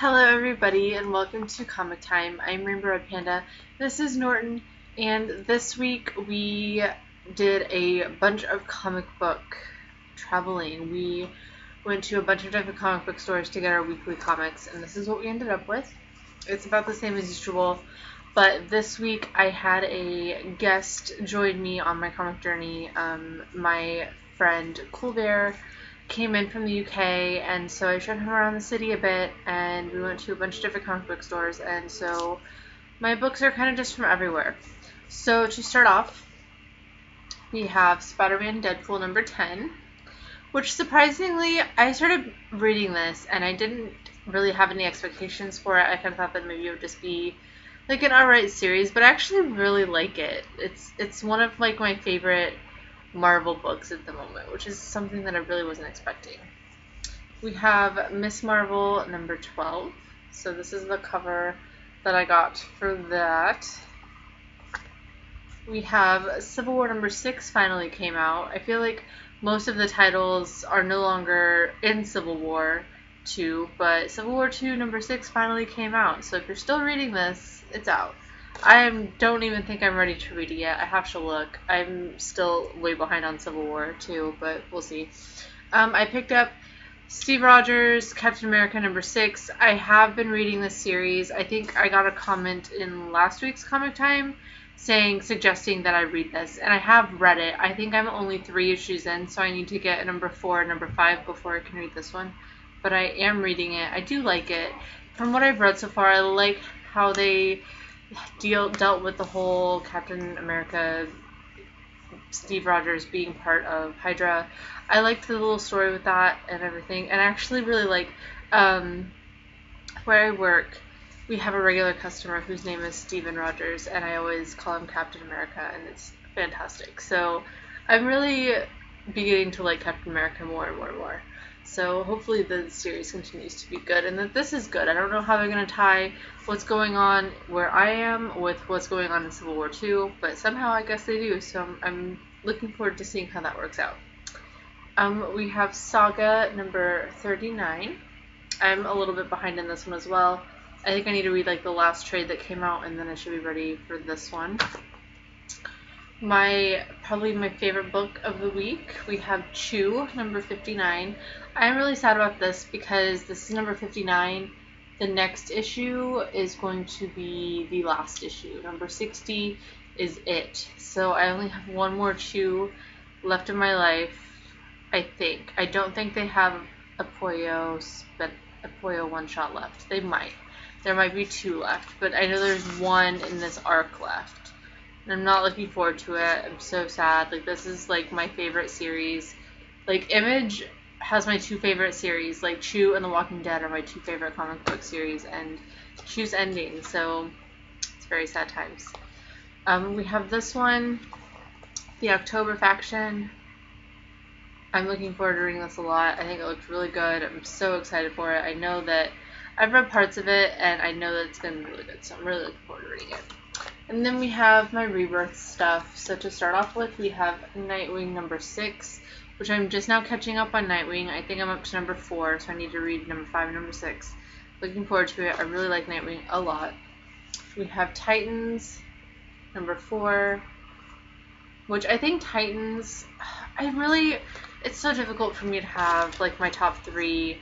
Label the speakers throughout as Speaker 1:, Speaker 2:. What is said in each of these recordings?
Speaker 1: Hello everybody and welcome to Comic Time. I'm Rainbow Red Panda. This is Norton, and this week we did a bunch of comic book traveling. We went to a bunch of different comic book stores to get our weekly comics, and this is what we ended up with. It's about the same as usual, but this week I had a guest join me on my comic journey. My friend Kulbir came in from the UK, and so I showed him around the city a bit, and we went to a bunch of different comic book stores, and so my books are kind of just from everywhere. So to start off, we have Spider-Man Deadpool number 10, which surprisingly, I started reading this, and I didn't really have any expectations for it. I kind of thought that maybe it would just be like an alright series, but I actually really like it. It's one of like my favorite Marvel books at the moment, which is something that I really wasn't expecting. We have Miss Marvel number 12. So this is the cover that I got for that. We have Civil War number 6 finally came out. I feel like most of the titles are no longer in Civil War 2, but Civil War 2 number 6 finally came out. So if you're still reading this, it's out. I don't even think I'm ready to read it yet. I have to look. I'm still way behind on Civil War 2, but we'll see. I picked up Steve Rogers, Captain America number 6. I have been reading this series. I think I got a comment in last week's Comic Time suggesting that I read this, and I have read it. I think I'm only 3 issues in, so I need to get number 4 and number 5 before I can read this one. But I am reading it. I do like it. From what I've read so far, I like how they dealt with the whole Captain America, Steve Rogers being part of Hydra. I liked the little story with that and everything, and I actually really like where I work. We have a regular customer whose name is Steven Rogers, and I always call him Captain America, and it's fantastic. So I'm really beginning to like Captain America more and more and more. So hopefully the series continues to be good, and that this is good. I don't know how they're going to tie what's going on where I am with what's going on in Civil War 2, but somehow I guess they do, so I'm looking forward to seeing how that works out. We have Saga number 39. I'm a little bit behind in this one as well. I think I need to read like the last trade that came out, and then I should be ready for this one. Probably my favorite book of the week, we have Chew, number 59. I'm really sad about this because this is number 59. The next issue is going to be the last issue. Number 60 is it. So I only have one more Chew left in my life, I think. I don't think they have a Poyo one-shot left. They might. There might be 2 left, but I know there's 1 in this arc left. I'm not looking forward to it. I'm so sad. Like, this is, like, my favorite series. Like, Image has my 2 favorite series. Like, Chew and The Walking Dead are my 2 favorite comic book series, and Chew's ending, so it's very sad times. We have this one, The October Faction. I'm looking forward to reading this a lot. I think it looks really good. I'm so excited for it. I know that I've read parts of it, and I know that it's going to be really good, so I'm really looking forward to reading it. And then we have my Rebirth stuff. So to start off with, we have Nightwing number 6, which I'm just now catching up on Nightwing. I think I'm up to number 4, so I need to read number 5 and number 6. Looking forward to it. I really like Nightwing a lot. We have Titans number 4, which I think Titans, it's so difficult for me to have like my top 3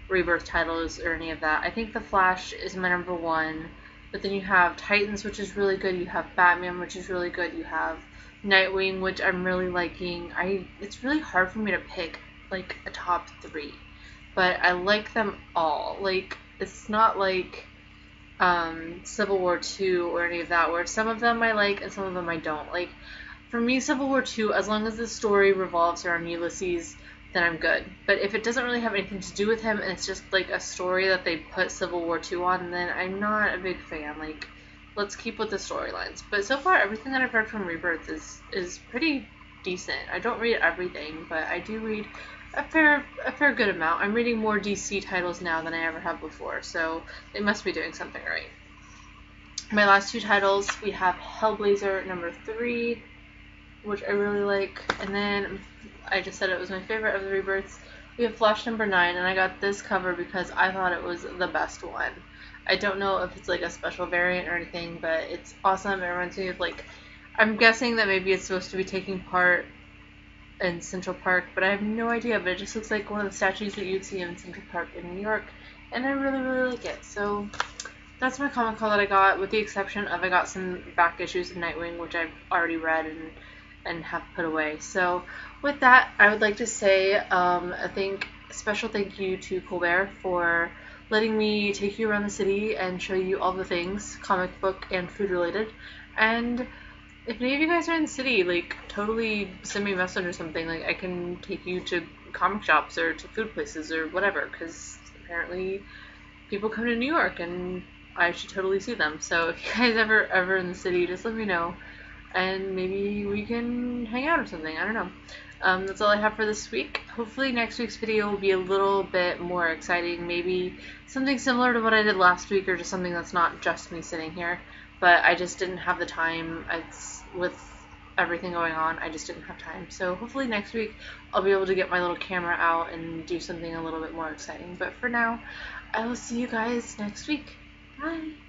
Speaker 1: Rebirth titles or any of that. I think The Flash is my number 1. But then you have Titans, which is really good. You have Batman, which is really good. You have Nightwing, which I'm really liking. It's really hard for me to pick, like, a top 3. But I like them all. Like, it's not like Civil War 2 or any of that, where some of them I like and some of them I don't. Like, for me, Civil War 2, as long as the story revolves around Ulysses, then I'm good. But if it doesn't really have anything to do with him, and it's just like a story that they put Civil War 2 on, then I'm not a big fan. Like, let's keep with the storylines. But so far, everything that I've read from Rebirth is pretty decent. I don't read everything, but I do read a fair good amount. I'm reading more DC titles now than I ever have before, so they must be doing something right. My last 2 titles, we have Hellblazer number 3, which I really like, and then I just said it was my favorite of the Rebirths. we have Flash number 9, and I got this cover because I thought it was the best one. I don't know if it's like a special variant or anything, but it's awesome. It reminds me of like, I'm guessing that maybe it's supposed to be taking part in Central Park, but I have no idea. But it just looks like one of the statues that you'd see in Central Park in New York, and I really, really like it. So that's my comic haul that I got, with the exception of I got some back issues of Nightwing, which I've already read and have put away. So with that, I would like to say a special thank you to Kulbir for letting me take you around the city and show you all the things, comic book and food related. And if any of you guys are in the city, like, totally send me a message or something. Like, I can take you to comic shops or to food places or whatever, because apparently people come to New York and I should totally see them. So if you guys ever in the city, just let me know, and maybe we can hang out or something. I don't know. That's all I have for this week. Hopefully next week's video will be a little bit more exciting. Maybe something similar to what I did last week, or just something that's not just me sitting here. But I just didn't have the time. With everything going on, I just didn't have time. So hopefully next week I'll be able to get my little camera out and do something a little bit more exciting. But for now, I will see you guys next week. Bye!